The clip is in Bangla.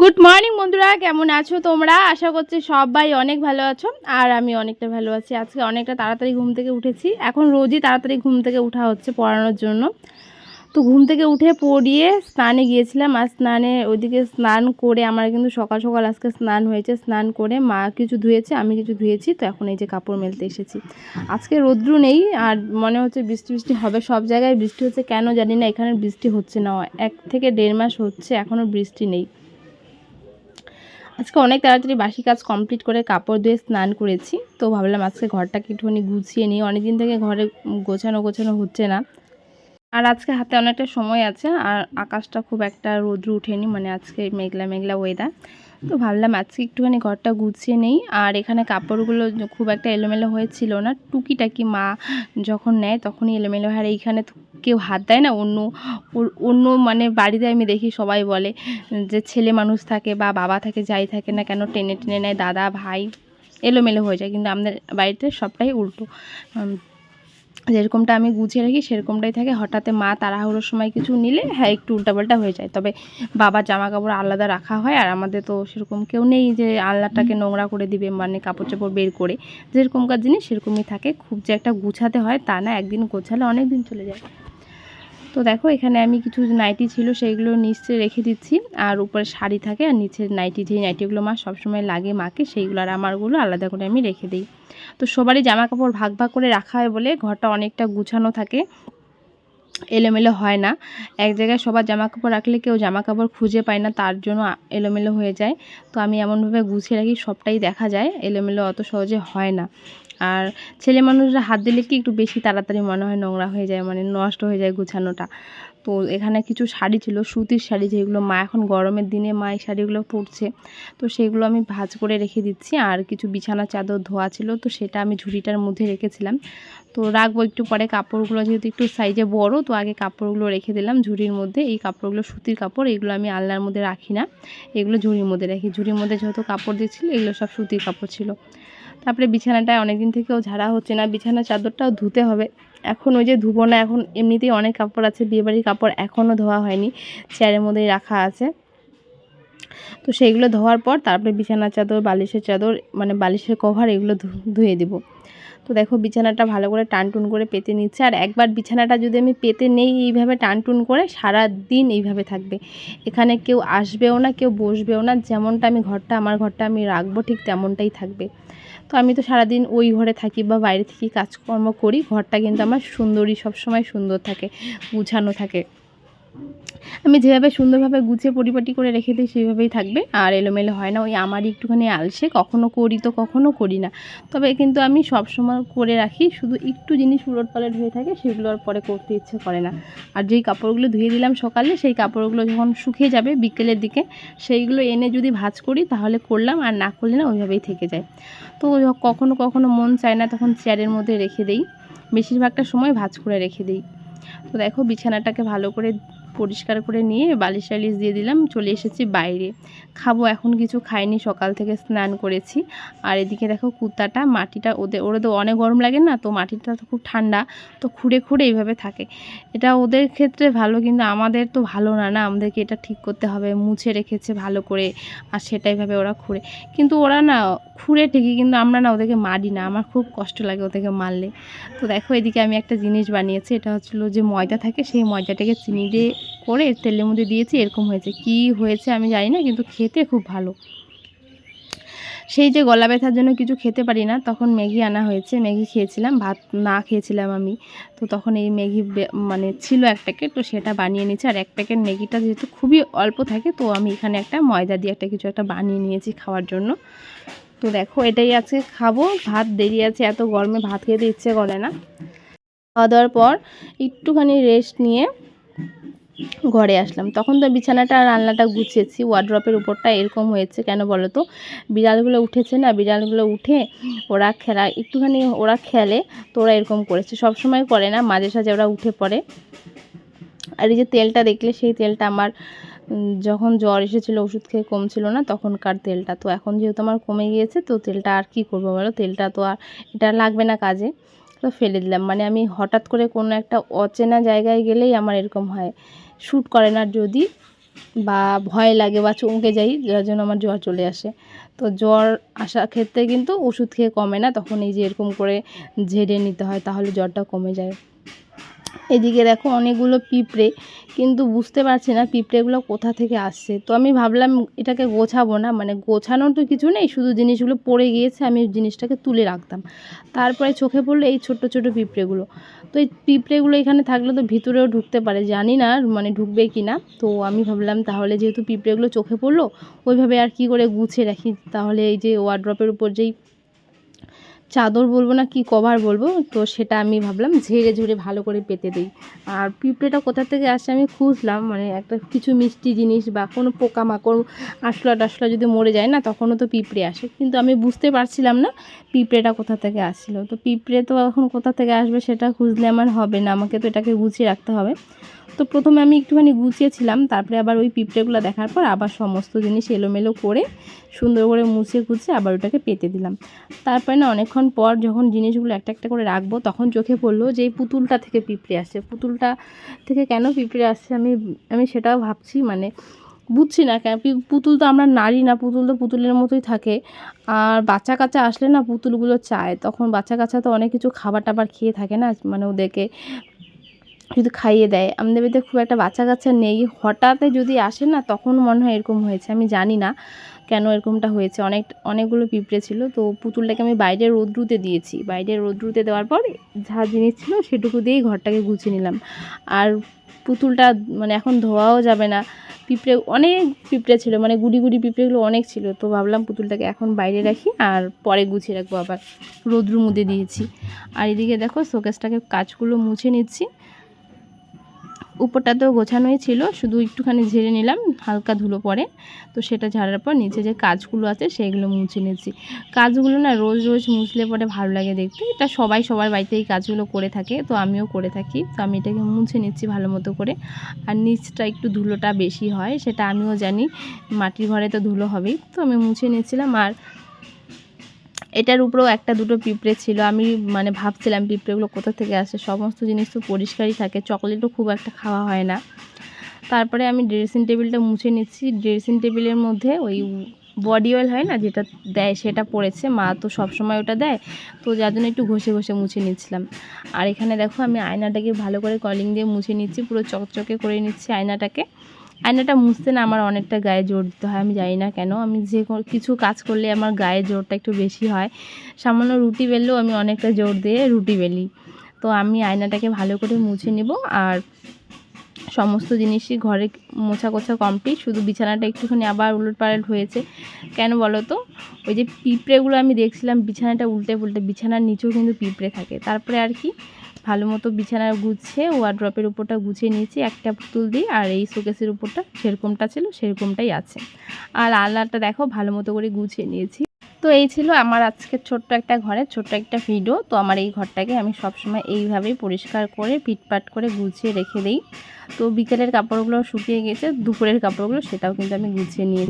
গুড মর্নিং বন্ধুরা, কেমন আছো তোমরা? আশা করছি সবাই অনেক ভালো আছো। আর আমি অনেকটা ভালো আছি। আজকে অনেকটা তাড়াতাড়ি ঘুম থেকে উঠেছি। এখন রোজই তাড়াতাড়ি ঘুম থেকে ওঠা হচ্ছে পড়ানোর জন্য। তো ঘুম থেকে উঠে পড়িয়ে স্নানে গিয়েছিলাম। আর স্নানে ওইদিকে স্নান করে আমার কিন্তু সকাল সকাল আজকে স্নান হয়েছে। স্নান করে মা কিছু ধুয়েছে, আমি কিছু ধুয়েছি। তো এখন এই যে কাপড় মেলতে এসেছি। আজকে রৌদ্র নেই, আর মনে হচ্ছে বৃষ্টি বৃষ্টি হবে। সব জায়গায় বৃষ্টি হচ্ছে, কেন জানি না এখানে বৃষ্টি হচ্ছে না। 1 থেকে 1.5 মাস হচ্ছে এখনও বৃষ্টি নেই। আজকে অনেক তাড়াতাড়ি বাসি কাজ কমপ্লিট করে কাপড় ধুয়ে স্নান করেছি। তো ভাবলাম আজকে ঘরটাকে একটুখানি গুছিয়ে নিই। অনেকদিন থেকে ঘরে গোছানো হচ্ছে না। আর আজকে হাতে অনেকটা সময় আছে, আর আকাশটা খুব একটা রৌদ্র উঠেনি, মানে আজকে মেঘলা মেঘলা ওয়েদার। তো ভাবলাম আজকে একটুখানি ঘরটা গুছিয়ে নেই। আর এখানে কাপড়গুলো খুব একটা এলোমেলো হয়েছিল না, টুকিটাকি মা যখন নেয় তখনই এলোমেলো হয়। আর এইখানে তো কেউ হাত দেয় না। অন্য মানে বাড়িতে আমি দেখি সবাই বলে যে ছেলে মানুষ থাকে বা বাবা থাকে, যাই থাকে না কেন, টেনে টেনে নেয় দাদা ভাই, এলোমেলো হয়ে যায়। কিন্তু আমাদের বাড়িতে সবটাই উল্টো। যেরকমটা আমি গুছিয়ে রাখি সেরকমটাই থাকে। হঠাৎ মা তাড়াহুড়োর সময় কিছু নিলে হ্যাঁ একটু উল্টাপাল্টা হয়ে যায়। তবে বাবার জামা কাপড় আলাদা রাখা হয়, আর আমাদের তো সেরকম কেউ নেই যে আলনাটাকে নোংরা করে দিবে, মানে কাপড় চাপড় বের করে। যেরকমকার জিনিস সেরকমই থাকে, খুব যে একটা গুছাতে হয় তা না। একদিন গোছালে অনেক দিন চলে যায়। তো দেখো এখানে আমি কিছু নাইটি ছিল সেইগুলো নিচে রেখে দিচ্ছি। আর উপরে শাড়ি থাকে, আর নিচের নাইটি, যেই নাইটিগুলো মা সবসময় লাগে মাকে, সেইগুলো আর আমারগুলো আলাদা করে আমি রেখে দিই। তো সবারই জামা কাপড় ভাগ ভাগ করে রাখা হয় বলে ঘরটা অনেকটা গুছানো থাকে, এলোমেলো হয় না। এক জায়গায় সবার জামা কাপড় রাখলে কেউ জামা কাপড় খুঁজে পায় না, তার জন্য এলোমেলো হয়ে যায়। তো আমি এমনভাবে গুছিয়ে রাখি সবটাই দেখা যায়, এলোমেলো অত সহজে হয় না। আর ছেলে মানুষরা হাত দিলে কি একটু বেশি তাড়াতাড়ি মনে হয় নোংরা হয়ে যায়, মানে নষ্ট হয়ে যায় গুছানোটা। তো এখানে কিছু শাড়ি ছিল, সুতির শাড়ি, যেগুলো মা এখন গরমের দিনে মা এই শাড়িগুলো পরছে। তো সেগুলো আমি ভাঁজ করে রেখে দিচ্ছি। আর কিছু বিছানা চাদর ধোয়া ছিল, তো সেটা আমি ঝুড়িটার মধ্যে রেখেছিলাম। তো রাখবো একটু পরে। কাপড়গুলো যেহেতু একটু সাইজে বড়, তো আগে কাপড়গুলো রেখে দিলাম ঝুড়ির মধ্যে। এই কাপড়গুলো সুতির কাপড়, এগুলো আমি আলনার মধ্যে রাখি না, এগুলো ঝুড়ির মধ্যে রাখি। ঝুড়ির মধ্যে যেহেতু কাপড় দিচ্ছিল, এগুলো সব সুতির কাপড় ছিল। তারপরে বিছানাটায় অনেকদিন থেকেও ঝাড়া হচ্ছে না, বিছানা চাদরটাও ধুতে হবে। এখন ওই যে ধুবো না, এখন এমনিতেই অনেক কাপড় আছে, বিয়েবাড়ির কাপড় এখনও ধোয়া হয়নি, চেয়ারের মধ্যেই রাখা আছে। তো সেইগুলো ধোয়ার পর তারপরে বিছানার চাদর, বালিশের চাদর, মানে বালিশের কভার, এগুলো ধুয়ে দেবো। তো দেখো বিছানাটা ভালো করে টানটুন করে পেতে নিচ্ছে। আর একবার বিছানাটা যদি আমি পেতে নেই এইভাবে টানটুন করে, সারা দিন এইভাবে থাকবে। এখানে কেউ আসবেও না, কেউ বসবেও না। যেমনটা আমি আমার ঘরটা আমি রাখবো ঠিক তেমনটাই থাকবে। তো আমি তো সারাদিন ওই ঘরে থাকি বা বাইরে থেকে কাজকর্ম করি, ঘরটা কিন্তু আমার সুন্দরই, সবসময় সুন্দর থাকে, গুছানো থাকে। আমি যেভাবে সুন্দরভাবে গুছিয়ে পরিপাটি করে রেখে দিই সেইভাবেই থাকবে, আর এলোমেলো হয় না। ওই আমারই একটুখানি আলসে, কখনো করি তো কখনো করি না। তবে কিন্তু আমি সবসময় করে রাখি, শুধু একটু জিনিস উলট পালট হয়ে থাকে, সেগুলো আর পরে করতে ইচ্ছে করে না। আর যেই কাপড়গুলো ধুয়ে দিলাম সকালে, সেই কাপড়গুলো যখন শুকিয়ে যাবে বিকেলের দিকে, সেইগুলো এনে যদি ভাঁজ করি তাহলে করলাম, আর না করলে না ওইভাবেই থেকে যায়। তো কখনো কখনো মন চায় না, তখন চেয়ারের মধ্যে রেখে দেই, বেশিরভাগটা সময় ভাঁজ করে রেখে দিই। তো দেখো বিছানাটাকে ভালো করে পরিষ্কার করে নিয়ে বালিশ টালিশ দিয়ে দিলাম, চলে এসেছি বাইরে। খাবো, এখন কিছু খাইনি, সকাল থেকে স্নান করেছি। আর এদিকে দেখো কুত্তাটা, মাটিটা ওরা তো অনেক গরম লাগে না, তো মাটিটা তো খুব ঠান্ডা, তো খুঁড়ে খুঁড়ে এইভাবে থাকে। এটা ওদের ক্ষেত্রে ভালো, কিন্তু আমাদের তো ভালো না, না আমাদেরকে এটা ঠিক করতে হবে। মুছে রেখেছে ভালো করে, আর সেটাইভাবে ওরা খুঁড়ে। কিন্তু ওরা না খুঁড়ে ঠিকই, কিন্তু আমরা না ওদেরকে মারি না, আমার খুব কষ্ট লাগে ওদেরকে মারলে। তো দেখো এদিকে আমি একটা জিনিস বানিয়েছি, এটা হচ্ছিল যে ময়দা থাকে, সেই ময়দাটাকে চিনি দিয়ে করে তেলের মধ্যে দিয়েছি, এরকম হয়েছে। কি হয়েছে আমি জানি না, কিন্তু খেতে খুব ভালো। সেই যে গলা ব্যথার জন্য কিছু খেতে পারি না, তখন ম্যাগি আনা হয়েছে, ম্যাগি খেয়েছিলাম, ভাত না খেয়েছিলাম আমি। তো তখন এই ম্যাগি মানে ছিল 1 প্যাকেট, তো সেটা বানিয়ে নিয়েছি। আর 1 প্যাকেট ম্যাগিটা যেহেতু খুবই অল্প থাকে, তো আমি এখানে একটা ময়দা দিয়ে একটা কিছু একটা বানিয়ে নিয়েছি খাওয়ার জন্য। তো দেখো এটাই আজকে খাবো। ভাত দেরি আছে, এত গরমে ভাত খেতে ইচ্ছে করে না। খাওয়া দাওয়ার পর একটুখানি রেস্ট নিয়ে ঘরে আসলাম। তখন তো বিছানাটা আর আলনাটা গুছিয়েছি, ওয়ার্ড্রপের উপরটা এরকম হয়েছে কেন বলো তো? বিড়ালগুলো উঠেছে না, বিড়ালগুলো উঠে ওরা একটুখানি ওরা খেলে, তো ওরা এরকম করেছে। সব সময় করে না, মাঝে সাঝে ওরা উঠে পড়ে। আর এই যে তেলটা দেখলে, সেই তেলটা আমার যখন জ্বর এসেছিলো, ওষুধ খেয়ে কমছিল না, তখনকার তেলটা। তো এখন যেহেতু আমার কমে গিয়েছে, তো তেলটা আর কি করবো বলো, তেলটা তো আর এটা লাগবে না কাজে, তো ফেলে দিলাম। মানে আমি হঠাৎ করে কোনো একটা অচেনা জায়গায় গেলেই আমার এরকম হয়, শ্যুট করে না। যদি বা ভয় লাগে বা চমকে যাই, যার জন্য আমার জ্বর চলে আসে। তো জ্বর আসার ক্ষেত্রে কিন্তু ওষুধ খেয়ে কমে না, তখন এই যে এরকম করে ঝেড়ে নিতে হয়, তাহলে জ্বরটা কমে যায়। এদিকে দেখো অনেকগুলো পিঁপড়ে, কিন্তু বুঝতে পারছি না পিঁপড়েগুলো কোথা থেকে আসছে। তো আমি ভাবলাম এটাকে গোছাবো না, মানে গোছানোর তো কিছু নেই, শুধু জিনিসগুলো পড়ে গিয়েছে, আমি জিনিসটাকে তুলে রাখতাম। তারপরে চোখে পড়লো এই ছোট্ট ছোট পিঁপড়েগুলো। তো এই পিঁপড়েগুলো এখানে থাকলে তো ভিতরেও ঢুকতে পারে, জানি না মানে ঢুকবে কি না। তো আমি ভাবলাম তাহলে যেহেতু পিঁপড়েগুলো চোখে পড়লো, ওইভাবে আর কি করে গুছিয়ে রাখি, তাহলে এই যে ওয়ার্ড্রপের উপর যেই চাদর বলবো না কি কভার বলবো, তো সেটা আমি ভাবলাম ঝেড়ে ঝুড়ে ভালো করে পেতে দিই। আর পিঁপড়েটা কোথা থেকে আসে আমি খুঁজলাম, মানে একটা কিছু মিষ্টি জিনিস বা কোনো পোকামাকড় আঁশলা টাশলা যদি মরে যায় না, তখনও তো পিঁপড়ে আসে, কিন্তু আমি বুঝতে পারছিলাম না পিঁপড়েটা কোথা থেকে আসছিলো। তো পিঁপড়ে তো এখন কোথা থেকে আসবে সেটা খুঁজলে আমার হবে না, আমাকে তো এটাকে গুছিয়ে রাখতে হবে। তো প্রথমে আমি একটুখানি গুছিয়েছিলাম, তারপরে আবার ওই পিঁপড়েগুলো দেখার পর আবার সমস্ত জিনিস এলোমেলো করে সুন্দর করে মুছিয়ে গুছিয়ে আবার ওটাকে পেতে দিলাম। তারপরে না অনেকক্ষণ পর যখন জিনিসগুলো একটা একটা করে রাখবো, তখন চোখে পড়লো যে এই পুতুলটা থেকে পিঁপড়ে আসে। পুতুলটা থেকে কেন পিঁপড়ে আসছে আমি সেটাও ভাবছি, মানে বুঝছি না কেন। পুতুল তো আমরা নারী না, পুতুল তো পুতুলের মতোই থাকে। আর বাচ্চা কাচ্চা আসলে না পুতুলগুলো চায়, তখন বাচ্চা কাচ্চা তো অনেক কিছু খাবার টাবার খেয়ে থাকে না, মানে ওদেরকে যদি খাইয়ে দেয়। আমাদের বাড়িতে খুব একটা বাচ্চা কাচ্চা নেই, হঠাৎ যদি আসে না তখন মনে হয় এরকম হয়েছে, আমি জানি না কেন এরকমটা হয়েছে। অনেকগুলো পিঁপড়ে ছিল, তো পুতুলটাকে আমি বাইরে রোদ্রুতে দিয়েছি। বাইরে রোদ্রুতে দেওয়ার পর যা জিনিস ছিল সেটুকু দিয়েই ঘরটাকে গুছিয়ে নিলাম। আর পুতুলটা মানে এখন ধোয়াও যাবে না, অনেক পিঁপড়ে ছিল, মানে গুড়ি গুড়ি পিঁপড়েগুলো অনেক ছিল। তো ভাবলাম পুতুলটাকে এখন বাইরে রাখি আর পরে গুছিয়ে রাখবো, আবার রোদ্রুর মধ্যে দিয়েছি। আর এদিকে দেখো শোকেসটাকে কাচগুলো মুছে নিচ্ছি। উপরটাতেও গোছানোই ছিল, শুধু একটুখানি ঝেড়ে নিলাম, হালকা ধুলো পড়ে, তো সেটা ঝাড়ার পর নিচে যে কাজগুলো আছে সেইগুলো মুছে নিচ্ছি। কাজগুলো না রোজ রোজ মুছলে পরে ভালো লাগে দেখতে, এটা সবাই সবার বাড়িতে এই কাজগুলো করে থাকে, তো আমিও করে থাকি। তো আমি এটাকে মুছে নিচ্ছি ভালো মতো করে। আর নিচটা একটু ধুলোটা বেশি হয় সেটা আমিও জানি, মাটির ঘরে তো ধুলো হবেই, তো আমি মুছে নিচ্ছিলাম। আর এটার উপরেও একটা দুটো পিঁপড়ে ছিল, আমি মানে ভাবছিলাম পিঁপড়েগুলো কোথা থেকে আসে। সমস্ত জিনিস তো পরিষ্কারই থাকে, চকলেটও খুব একটা খাওয়া হয় না। তারপরে আমি ড্রেসিং টেবিলটা মুছে নিচ্ছি। ড্রেসিং টেবিলের মধ্যে ওই বডি অয়েল হয় না যেটা দেয়, সেটা পড়েছে, মা তো সবসময় ওটা দেয়, তো যার জন্য একটু ঘষে ঘষে মুছে নিচ্ছিলাম। আর এখানে দেখো আমি আয়নাটাকে ভালো করে কলিং দিয়ে মুছে নিচ্ছি, পুরো চকচকে করে নিচ্ছি আয়নাটাকে। আয়নাটা মুছতে না আমার অনেকটা গায়ে জোর দিতে হয়, আমি জানি না কেন। আমি যে কিছু কাজ করলে আমার গায়ে জোরটা একটু বেশি হয়। সামান্য রুটি বেললেও আমি অনেকটা জোর দিয়ে রুটি বেলি। তো আমি আয়নাটাকে ভালো করে মুছে নেব। আর সমস্ত জিনিসই ঘরে মোছা কোছা কমপ্লিট, শুধু বিছানাটা একটুখানি আবার উলটপালট হয়েছে। কেন বলো তো, ওই যে পিঁপড়েগুলো আমি দেখছিলাম বিছানাটা উল্টে পুল্টে, বিছানার নিচেও কিন্তু পিঁপড়ে থাকে। তারপরে আর কি ভালো মতো বিছানা গুছিয়ে ওয়ার্ড্রপের উপরটা গুছিয়ে নিয়েছি একটা পুতুল দিয়ে, আর এই শোকেসের উপরটা যেরকমটা ছিল সেরকমটাই আছে। আর আলনাটা দেখো ভালো মতো করে গুছিয়ে নিয়েছি। তো এই ছিল আমার আজকের ছোট্ট একটা ঘরের ছোট্ট একটা ভিডিও। তো আমার এই ঘরটাকে আমি সবসময় এইভাবেই পরিষ্কার করে পিটপাট করে গুছিয়ে রেখে দিই। তো বিকেলের কাপড়গুলো শুকিয়ে গেছে, দুপুরের কাপড়গুলো সেটাও কিন্তু আমি গুছিয়ে নিয়ে